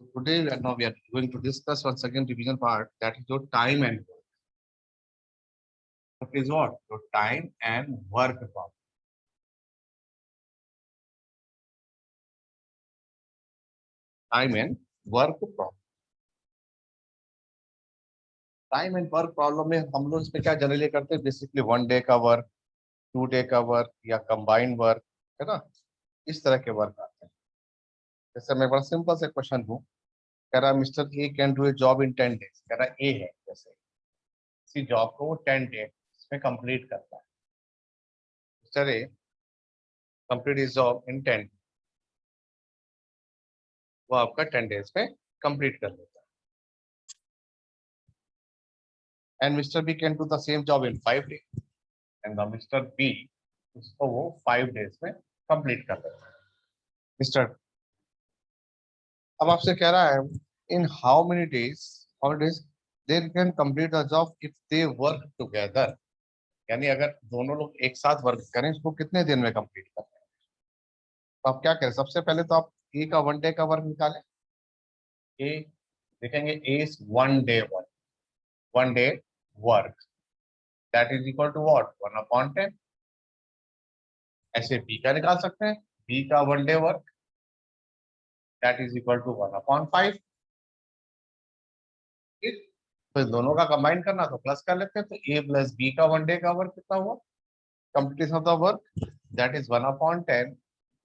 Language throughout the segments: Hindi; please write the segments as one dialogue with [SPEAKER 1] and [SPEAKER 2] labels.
[SPEAKER 1] So today we are going to discuss one second division part, that is your time and work. What is what? Your time and work problem. Time and work problem. Time and work problem में हम लोग इसमें क्या जनरली करते हैं, बेसिकली 1 डे का वर्क, 2 डे का वर्क या कंबाइंड वर्क, है ना, इस तरह के वर्क आते हैं। जैसे मैं बड़ा सिंपल से क्वेश्चन हूँ, कह रहा mister A can do A job in 10 days. कह रहा ए है, जैसे इसी जॉब को वो 10 डेज में कंप्लीट करता है। Mister A complete is job in 10, वो आपका 10 डेज में कंप्लीट कर लेता है। And mister B can do the same job in 5 days, and mister B उसको वो 5 डेज में कंप्लीट कर लेता है। मिस्टर अब आपसे कह रहा है in how many days they can complete the job if they work together, यानी अगर दोनों लोग एक साथ वर्क करें इसको कितने दिन में कंप्लीट करते हैं। तो आप क्या करें, सबसे पहले तो आप ए का 1 डे का वर्क निकालें। ए देखेंगे A is 1 day work, 1 day work that is equal to what, 1/10। ऐसे बी का निकाल सकते हैं, बी का 1 day work that is equal to 1/5। तो दोनों का कंबाइन करना तो प्लस कर लेते हैं, तो ए प्लस बी का 1 डे का वर्क कितना हुआ, completion of the work that is 1/10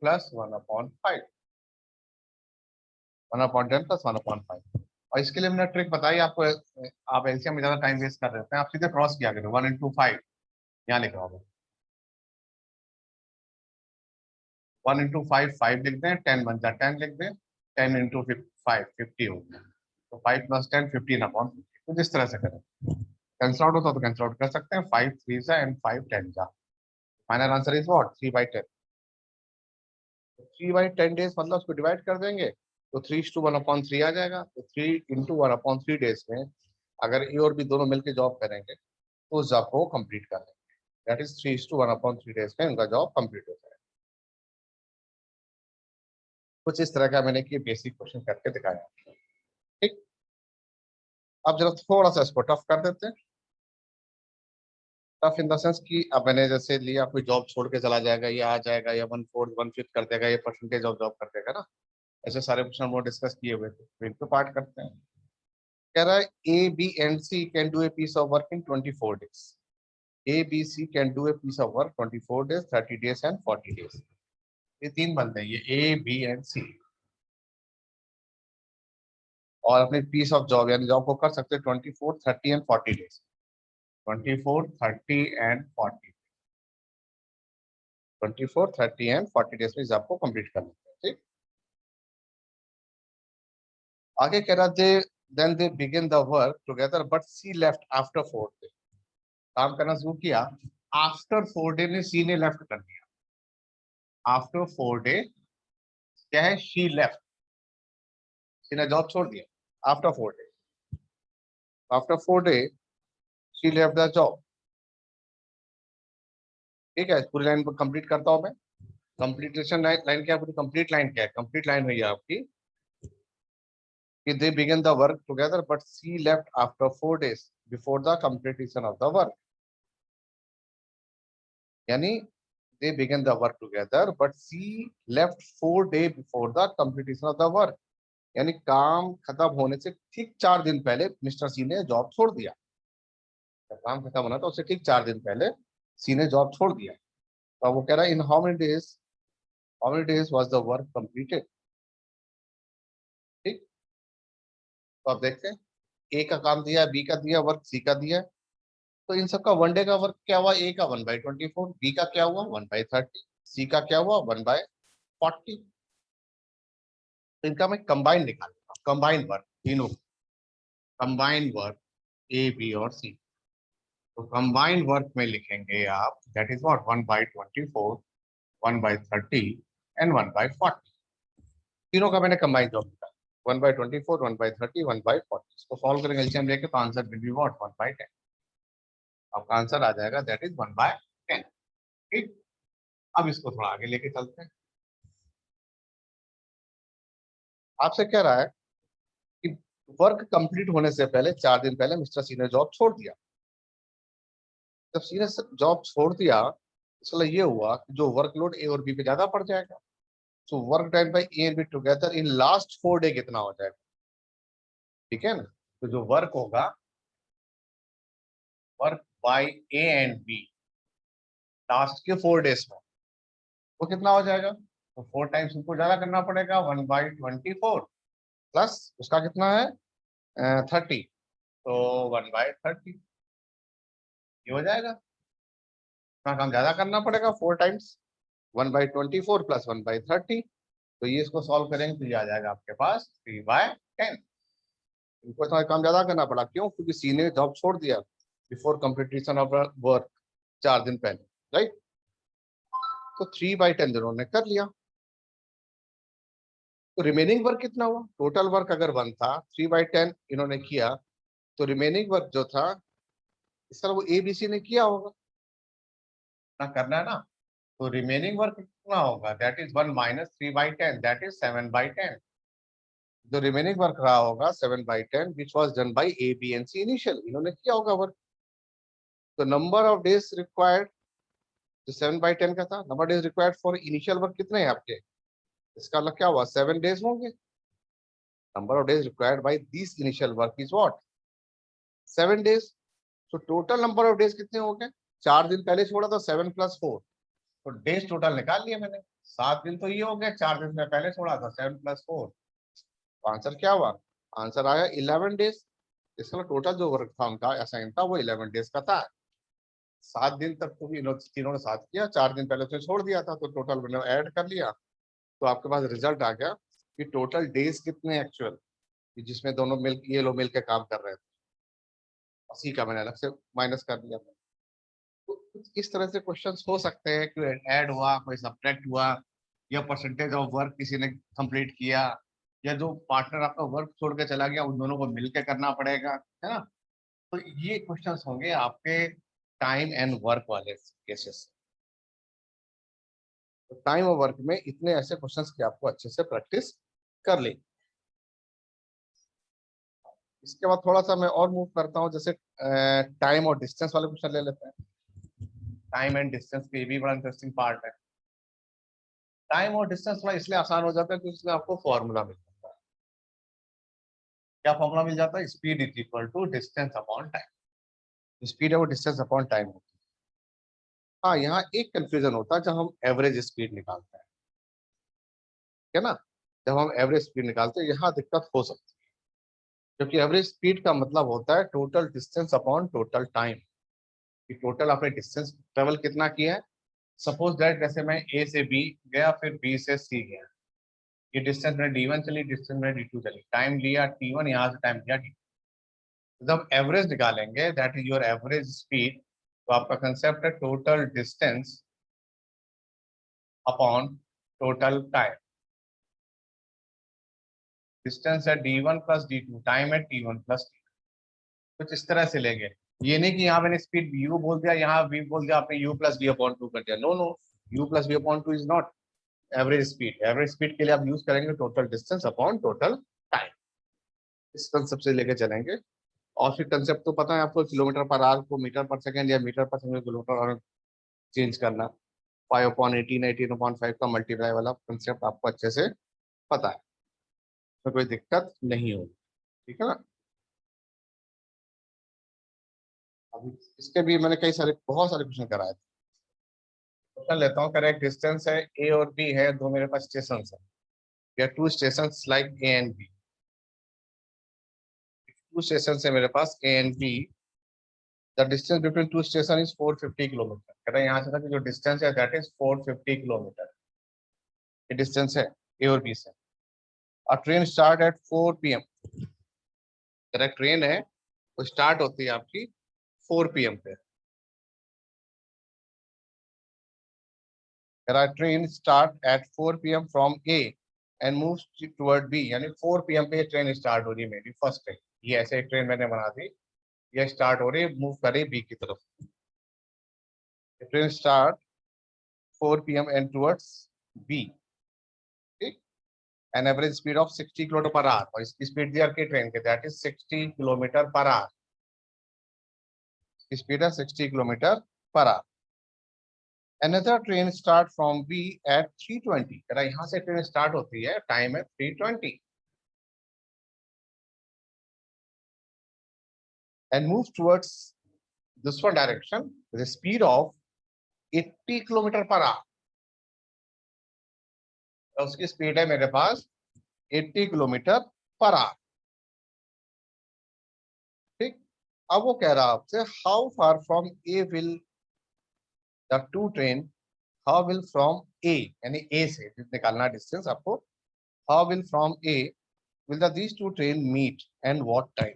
[SPEAKER 1] plus 1/5, 1/10 plus 1/5। और इसके लिए मैंने ट्रिक बताई आपको, आप एलसीएम में ज्यादा टाइम वेस्ट कर देते हैं, आप सीधे क्रॉस किया करें, 1 into 5 यहाँ लिखा होगा, 1 into 5 5 लिख दें, 10 बन जाए 10 लिख दें, 10 into 5 50 हो गया, तो 5 + 10 15/50। तो जिस तरह से करें, कैंसिल आउट होता तो कैंसिल आउट कर सकते हैं, 5 3 जा एंड 5 10 जा, final answer is what 3/10। 3/10 days मतलब उसको डिवाइड कर देंगे तो 3:1/3 आ जाएगा, तो 3 into 1/3 डेज में अगर ए और बी दोनों मिलकर जॉब करेंगे तो उस जॉब को कंप्लीट कर लेंगे, दैट इज 3:1/3 डेज में उनका जॉब कंप्लीट हो जाएगा। कुछ इस तरह का मैंने कि बेसिक क्वेश्चन करके दिखाया, ठीक। अब जरा थोड़ा सा इसको टफ कर देते हैं। टफ इन द सेंस कि अब मैंने जैसे लिया कोई जॉब छोड़ के चला जाएगा, ये आ जाएगा, या 1/4 1/5 कर देगा, ये परसेंटेज ऑफ जॉब कर देगा ना, ऐसे सारे क्वेश्चन हम लोग डिस्कस किए हुए थे, तो इनको पार्ट करते हैं। कह रहा है A B and C can do a piece of work in 24 days. A B C can do a piece of work 24 days, 30 days and 40 days. ये तीन बंदे हैं, ये ए बी एंड सी, और अपने पीस ऑफ जॉब यानी जॉब को कर सकते हैं 24 30 and 40 days, 24 30 and 40, 24 30 and 40 days में जॉब को कंप्लीट कर लेते हैं, ठीक। आगे कह रहा थे then they begin the work together but C left after 4 day. काम करना शुरू किया, आफ्टर 4 डे में सी ने लेफ्ट कर दिया। आफ्टर 4 डे क्या है, शी लेफ्ट, सी ने जॉब छोड़ दिया after 4 day, after 4 day she left the job, ठीक है। पूरी लाइन कंप्लीट करता हूं मैं। कंप्लीटेशन लाइन क्या है, पूरी कंप्लीट लाइन क्या है, कंप्लीट लाइन हुई है आपकी कि they begin the work together but C left after 4 days before the completion of the work, यानी they began the work together but she left 4 days before the completion of the work, यानी काम खत्म होने से ठीक 4 दिन पहले मिस्टर सी ने जॉब छोड़ दिया। जब काम खत्म होना था उससे ठीक 4 दिन पहले सी ने जॉब छोड़ दिया। तो वो कह रहा है in how many days was the work completed, ठीक। तो आप देखते हैं ए का काम दिया, बी का दिया वर्क, सी का दिया, तो इन सबका 1 डे का वर्क क्या हुआ, ए का 1/24, बी का क्या हुआ 1/30, सी का क्या हुआ 1/40। तो इनका मैं कंबाइन निकालूंगा, कंबाइन वर्क, तीनों कंबाइन वर्क ए बी और सी। तो कंबाइन वर्क में लिखेंगे आप दैट इज व्हाट 1/24, 1/30 एंड 1/40। तीनों का मैंने कंबाइन जॉब निकाला, 1/24, 1/30, 1/40। इसको सॉल्व करेंगे एलसीएम लेके तो आंसर विल बी व्हाट 1/10। आपका आंसर आ जाएगा दैट इज 1/10, ठीक। अब इसको थोड़ा आगे लेके चलते हैं। आपसे कह रहा है वर्क कंप्लीट होने से पहले 4 दिन पहले मिस्टर सी ने जॉब छोड़ दिया। जब सी ने जॉब छोड़ दिया, इसलिए ये हुआ कि जो वर्कलोड ए और बी पे ज्यादा पड़ जाएगा। So work done by A and be together in last 4 day कितना हो जाएगा? ठीक है ना, तो जो वर्क होगा, work by A and B last के 4 डेज में, वो कितना हो जाएगा? तो 4 टाइम्स उनको ज्यादा करना पड़ेगा, 1/24 प्लस उसका कितना है 30, तो 1/30 ये हो जाएगा। इतना काम ज्यादा करना पड़ेगा, 4 टाइम्स 1/24 प्लस 1/30, तो ये इसको सॉल्व करेंगे तो ये आ जाएगा आपके पास 3/10। इनको इतना काम ज्यादा करना पड़ा, क्यों? क्योंकि सी ने जॉब छोड़ दिया बिफोर कंप्लीशन ऑफ वर्क 4 दिन पहले, राइट। तो 3/10 जिन्होंने कर लिया, तो रिमेनिंग वर्क कितना हुआ? टोटल वर्क अगर 1 था, 3/10 इन्होंने किया, तो रिमेनिंग वर्क जो था इस तरह वो एबीसी ने किया होगा ना, करना है ना। तो रिमेनिंग वर्क कितना होगा? That is 1 minus 3/10, that is 7/10। जो रिमेनिंग वर्क रहा होगा 7/10 which was done by A B and C initial, इन्होंने किया होगा वर्क। तो नंबर ऑफ डेज रिक्वायर्ड जो 7/10 का था, number days required for initial work कितने हैं आपके? इसका मतलब क्या हुआ? 7 डेज होंगे। Number of days required by this initial work is what? 7 days. तो टोटल नंबर ऑफ डेज कितने हो गए? 4 दिन पहले छोड़ा था, 7 + 4, तो डेज टोटल निकाल लिया मैंने। 7 दिन तो ये हो गया, 4 दिन में पहले छोड़ा था, 7 + 4, तो आंसर क्या हुआ? आंसर आया 11 डेज। इसका टोटल जो वर्क था उनका असाइन था वो 11 डेज का था। 7 दिन तक तो तीनों ने साथ किया, 4 दिन पहले उसने छोड़ दिया था, तो टोटल मैंने ऐड कर लिया, तो आपके पास रिजल्ट आ गया कि टोटल डेज कितने एक्चुअल, जिसमें दोनों मिल ये लोग मिलकर काम कर रहे थे, उसी का मैंने अलग से माइनस कर दिया। तो कुछ इस तरह से क्वेश्चंस हो सकते हैं कि ऐड हुआ, कोई सब्ट्रैक्ट हुआ, या परसेंटेज ऑफ वर्क किसी ने कंप्लीट किया, या जो पार्टनर आपका वर्क छोड़ के चला गया उन दोनों को मिलकर करना पड़ेगा, है ना। तो ये क्वेश्चंस होंगे आपके टाइम एंड वर्क वाले केसेस। तो टाइम और वर्क में इतने ऐसे क्वेश्चंस की आपको अच्छे से प्रैक्टिस कर ली। इसके बाद थोड़ा सा मैं और मूव करता हूँ, जैसे टाइम और डिस्टेंस वाले क्वेश्चन ले लेते हैं। टाइम एंड डिस्टेंस के भी बड़ा इंटरेस्टिंग पार्ट है। टाइम और डिस्टेंस थोड़ा इसलिए आसान हो जाता है क्योंकि इसमें आपको फॉर्मूला मिल जाता है। क्या फॉर्मूला मिल जाता है? Speed is equal to distance upon time. Speed है वो डिस्टेंस अपॉन टाइम होती है। हाँ, यहाँ एक कंफ्यूजन होता है जब हम एवरेज स्पीड निकालते हैं, है ना। जब हम एवरेज स्पीड निकालते हैं यहाँ दिक्कत हो सकती है, क्योंकि एवरेज स्पीड का मतलब होता है total distance upon total time, कि टोटल आपने डिस्टेंस ट्रेवल कितना किया है। सपोज दैट जैसे मैं ए से बी गया, फिर बी से सी गया, ये डिस्टेंस में D1 चली, डिस्टेंस में D2 चली, टाइम लिया T1, यहाँ से टाइम लिया D2। जब एवरेज निकालेंगे, that is your average speed, तो आपका कंसेप्ट है total distance upon total time. Distance है D1 + D2, टाइम है T1 + T2। कुछ इस तरह से लेंगे, ये नहीं कि यहाँ मैंने स्पीड u बोल दिया, यहाँ v बोल दिया, आपने u + v/2 कर दिया। No no, u + v/2 is not average speed. Average speed के लिए आप यूज करेंगे total distance upon total time. इस कंसेप्ट से लेके चलेंगे। और फिर कंसेप्ट तो पता है आपको, किलोमीटर पर आवर को मीटर पर सेकंड या मीटर पर सेकंड किलोमीटर और चेंज करना। 5/18, 18/5 का मल्टीप्लाई वाला कंसेप्ट आपको अच्छे से पता है, तो कोई दिक्कत नहीं होगी, ठीक है ना। अभी इसके भी मैंने कई सारे बहुत सारे क्वेश्चन कराए थे। क्वेश्चन लेता हूँ। करेक्ट डिस्टेंस है ए और बी है, दो मेरे पास स्टेशन है, या 2 station like A and B. 2 station है मेरे पास A and B. The distance between 2 station is 450 kilometre. कह रहे हैं यहाँ से तक जो डिस्टेंस है दैट इज 450 किलोमीटर। ये डिस्टेंस है ए और बी से। और train start at 4 PM। Correct, train है वो स्टार्ट होती है आपकी 4 PM पे। Train start at 4 PM from A and move toward B, यानी 4 PM पे ट्रेन स्टार्ट हो रही है मेरी फर्स्ट ट्रेन। ये ऐसे एक ट्रेन मैंने बना दी, ये स्टार्ट हो रही है, मूव कर रही है बी की तरफ। Train start 4 PM and towards B, ठीक। An average speed of 60 kilometre per hour, और इसकी स्पीड दी रखी ट्रेन के, that is 60 kilometre per hour, speed है 60 kilometre per hour. Another train start from B at 3:20, कह रहा यहाँ से ट्रेन स्टार्ट होती है, टाइम है 3:20, and move towards this one direction with a speed of 80 kilometre per our. उसकी स्पीड है मेरे पास 80 किलोमीटर पर आवर। ठीक, अब वो कह रहा आपसे how far from A will the two train, how will from A, यानी ए से निकालना डिस्टेंस आपको, how will from A will the these two train meet and what time.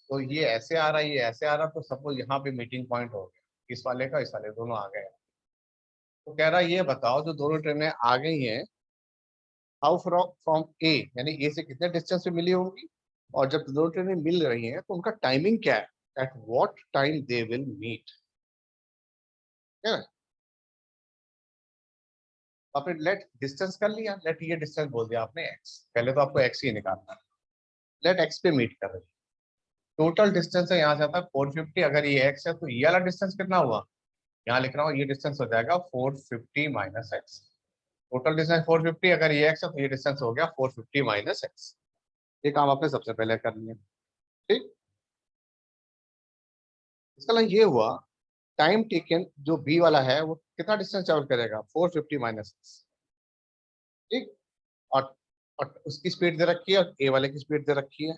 [SPEAKER 1] तो ये ऐसे आ रहा है, ये ऐसे आ रहा, तो सपोज यहाँ पे मीटिंग पॉइंट हो गया, इस वाले का इस वाले दोनों आ गए। तो कह रहा है ये बताओ जो दोनों ट्रेनें आ गई हैं, हाउ फ्रॉम ए, यानी ए से कितने डिस्टेंस पे मिली होंगी, और जब दोनों ट्रेनें मिल रही हैं तो उनका टाइमिंग क्या है, at what time they will meet. क्या है, आपने लेट डिस्टेंस कर लिया, लेट ये डिस्टेंस बोल दिया आपने एक्स, पहले तो आपको एक्स ही निकालना है, लेट एक्स पे मीट कर रही है। टोटल डिस्टेंस है यहाँ से आता है 450, अगर ये एक्स है तो ये वाला डिस्टेंस कितना हुआ, यहाँ लिख रहा हूँ, ये डिस्टेंस हो जाएगा 450 माइनस एक्स। टोटल डिस्टेंस 450, अगर ये एक्स है तो ये डिस्टेंस हो गया 450 माइनस एक्स। ये काम आपने सबसे पहले कर लिया। ठीक, इसका मतलब ये हुआ टाइम टेकन जो बी वाला है वो कितना डिस्टेंस ट्रेवल करेगा, 450 माइनस एक्स। ठीक, और, और उसकी स्पीड दे रखी है और ए वाले की स्पीड दे रखी है,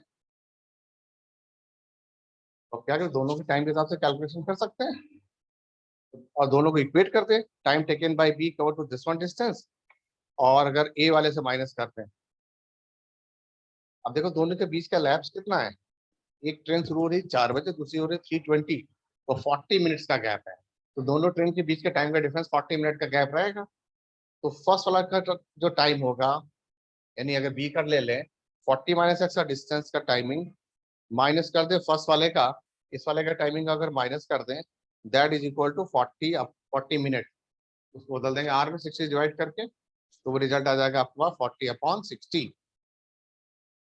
[SPEAKER 1] तो क्या करें, दोनों के टाइम के हिसाब से कैलकुलेशन कर सकते हैं और दोनों को इक्वेट करते हैं, time taken by B cover to this one distance, और अगर ए वाले से माइनस करते हैं, अब देखो दोनों के बीच का लैप्स कितना है, एक ट्रेन शुरू हो रही है 4 बजे, दूसरी हो रही है 3:20, तो 40 मिनट्स का गैप है, तो दोनों ट्रेन के बीच के टाइम का डिफरेंस 40 मिनट का गैप रहेगा। तो फर्स्ट वाला का जो टाइम होगा, यानी अगर बी कर ले लें, 40 माइनस एक्स का डिस्टेंस का टाइमिंग माइनस कर दे फर्स्ट वाले का, इस वाले का टाइमिंग अगर माइनस कर दें, that is equal to 40 minute, उसको बदल देंगे आर में 60 डिवाइड करके, तो वो रिजल्ट आ जाएगा आपके पास 40/60।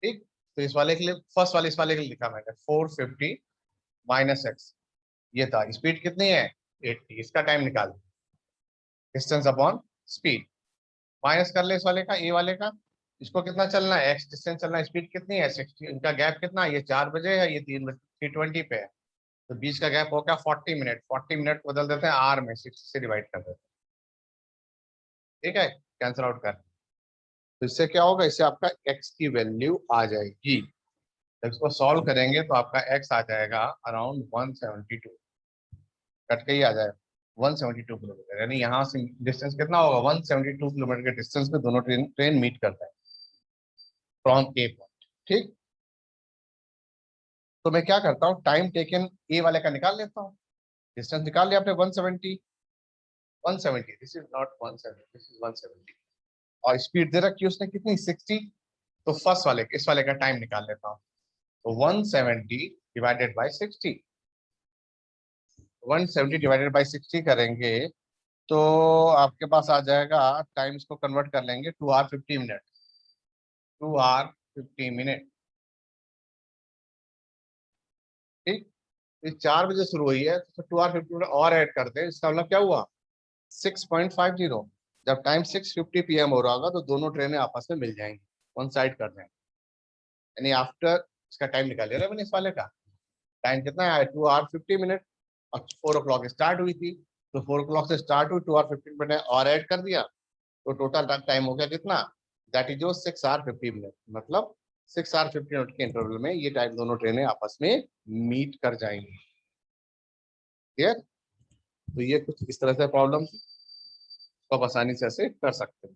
[SPEAKER 1] ठीक, तो इस वाले के लिए, फर्स्ट वाले इस वाले के लिए लिखा मैंने 450 माइनस एक्स, ये था, स्पीड कितनी है 80, इसका टाइम निकाल, डिस्टेंस अपॉन स्पीड, माइनस कर ले इस वाले का, ए वाले का, इसको कितना चलना है, एक्स डिस्टेंस चलना है, स्पीड कितनी है 60, इनका गैप कितना है, ये 4 बजे है, ये 3 बजे 3:20 पे है, तो बीच का गैप हो गया 40 मिनट, 40 मिनट को बदल देते हैं आर में, 60 से डिवाइड कर देते हैं। ठीक है, कैंसिल आउट कर, तो इससे क्या होगा, इससे आपका एक्स की वैल्यू आ जाएगी, जब इसको सॉल्व करेंगे तो आपका एक्स आ जाएगा अराउंड 172, कट के ही आ जाएगा 172 किलोमीटर, यानी यहाँ से डिस्टेंस कितना होगा, 172 किलोमीटर के डिस्टेंस पे दोनों ट्रेन मीट करता है फ्रॉम ए पॉइंट। ठीक, तो मैं क्या करता हूँ, टाइम टेकन ए वाले का निकाल लेता हूँ, डिस्टेंस निकाल लिया आपने 170, 170, this is not 170, this is 170, और स्पीड दे रखी है उसने कितनी 60, तो फर्स्ट वाले इस वाले का टाइम निकाल लेता हूँ, तो 170 डिवाइडेड बाई 60, 170 डिवाइडेड बाई 60 करेंगे तो आपके पास आ जाएगा, टाइम इसको कन्वर्ट कर लेंगे 2 आवर 50 मिनट, 2 आवर 50 मिनट। ठीक, ये 4 बजे शुरू हुई है, तो 2 आवर 50 मिनट और ऐड करते हैं, इसका मतलब क्या हुआ 6.50, जब टाइम 6:50 PM हो रहा होगा तो दोनों ट्रेनें आपस में मिल जाएंगी, वन साइड कर देंगे, यानी आफ्टर, इसका टाइम निकाल लिया मैंने, इस वाले का टाइम कितना है 2 आवर 50 मिनट, और 4 o'clock स्टार्ट हुई थी, तो 4 o'clock से स्टार्ट हुई, 2 आवर 50 मिनट और ऐड कर दिया, तो टोटल टाइम हो गया कितना, दैट इज जो 6 आवर 50 मिनट, मतलब 6 आवर 50 मिनट के इंटरवल में ये टाइम दोनों ट्रेनें आपस में मीट कर जाएंगी। क्लियर, तो ये कुछ इस तरह से प्रॉब्लम को आप आसानी से ऐसे कर सकते हैं।